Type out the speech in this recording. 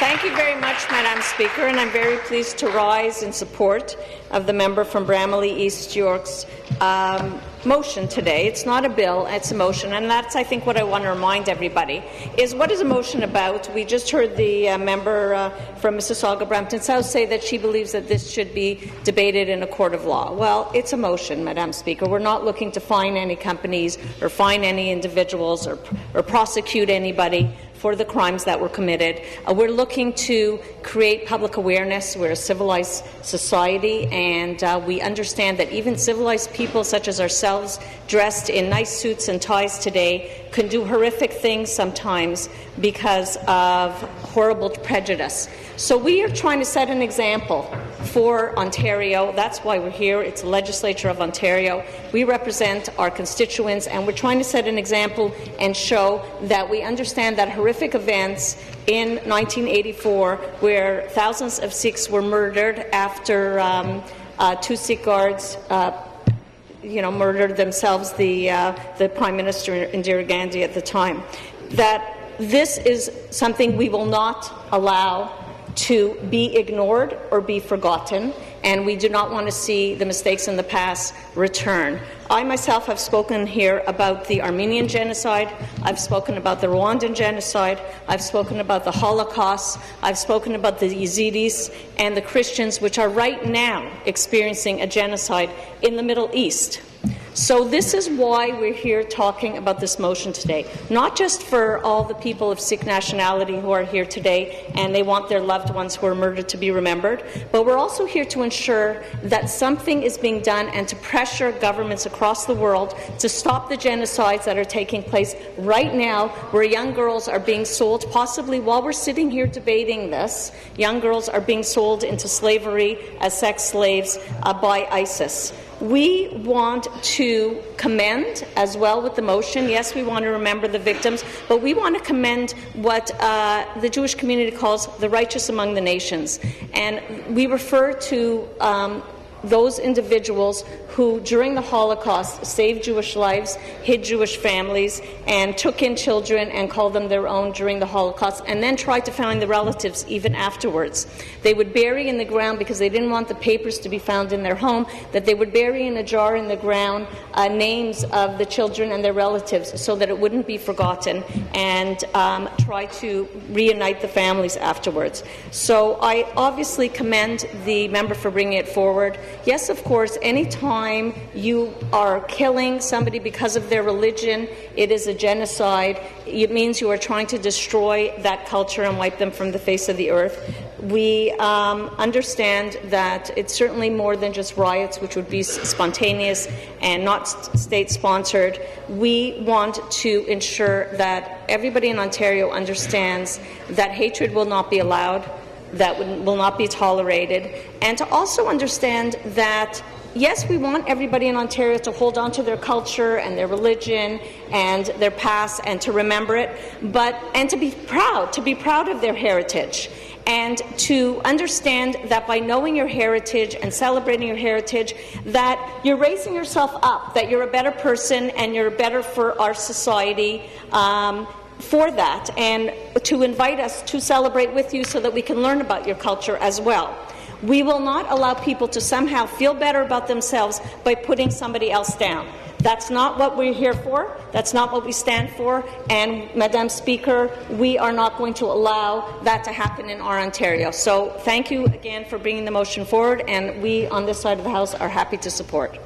Thank you very much, Madam Speaker, and I'm very pleased to rise in support of the member from Bramalea East York's motion today. It's not a bill, it's a motion, and that's, I think, what I want to remind everybody, is what is a motion about? We just heard the member from Mississauga Brampton South say that she believes that this should be debated in a court of law. Well, it's a motion, Madam Speaker. We're not looking to fine any companies or fine any individuals or prosecute anybody for the crimes that were committed. We're looking to create public awareness. We're a civilized society, and we understand that even civilized people such as ourselves, dressed in nice suits and ties today, can do horrific things sometimes because of horrible prejudice. So we are trying to set an example for Ontario. That's why we're here. It's the Legislature of Ontario. We represent our constituents, and we're trying to set an example and show that we understand that horrific events in 1984, where thousands of Sikhs were murdered after two Sikh guards murdered themselves, the Prime Minister Indira Gandhi at the time, that this is something we will not allow to be ignored or be forgotten, and we do not want to see the mistakes in the past return. I myself have spoken here about the Armenian genocide, I've spoken about the Rwandan genocide, I've spoken about the Holocaust, I've spoken about the Yazidis and the Christians, which are right now experiencing a genocide in the Middle East. So this is why we're here talking about this motion today, not just for all the people of Sikh nationality who are here today and they want their loved ones who were murdered to be remembered, but we're also here to ensure that something is being done and to pressure governments across the world to stop the genocides that are taking place right now, where young girls are being sold, possibly while we're sitting here debating this, young girls are being sold into slavery as sex slaves by ISIS. We want to commend, as well with the motion, yes, we want to remember the victims, but we want to commend what the Jewish community calls the righteous among the nations. And we refer to those individuals who, during the Holocaust, saved Jewish lives, hid Jewish families, and took in children and called them their own during the Holocaust, and then tried to find the relatives even afterwards. They would bury in the ground, because they didn't want the papers to be found in their home, that they would bury in a jar in the ground names of the children and their relatives so that it wouldn't be forgotten, and try to reunite the families afterwards. So I obviously commend the member for bringing it forward. Yes, of course, any time you are killing somebody because of their religion, it is a genocide. It means you are trying to destroy that culture and wipe them from the face of the earth. We understand that it's certainly more than just riots, which would be spontaneous and not state-sponsored. We want to ensure that everybody in Ontario understands that hatred will not be allowed, that will not be tolerated, and to also understand that, yes, we want everybody in Ontario to hold on to their culture and their religion and their past and to remember it, and to be proud of their heritage, and to understand that by knowing your heritage and celebrating your heritage, that you're raising yourself up, that you're a better person and you're better for our society, for that, and to invite us to celebrate with you so that we can learn about your culture as well. We will not allow people to somehow feel better about themselves by putting somebody else down. That's not what we're here for. That's not what we stand for. And, Madam Speaker, we are not going to allow that to happen in our Ontario. So thank you again for bringing the motion forward, and we on this side of the House are happy to support.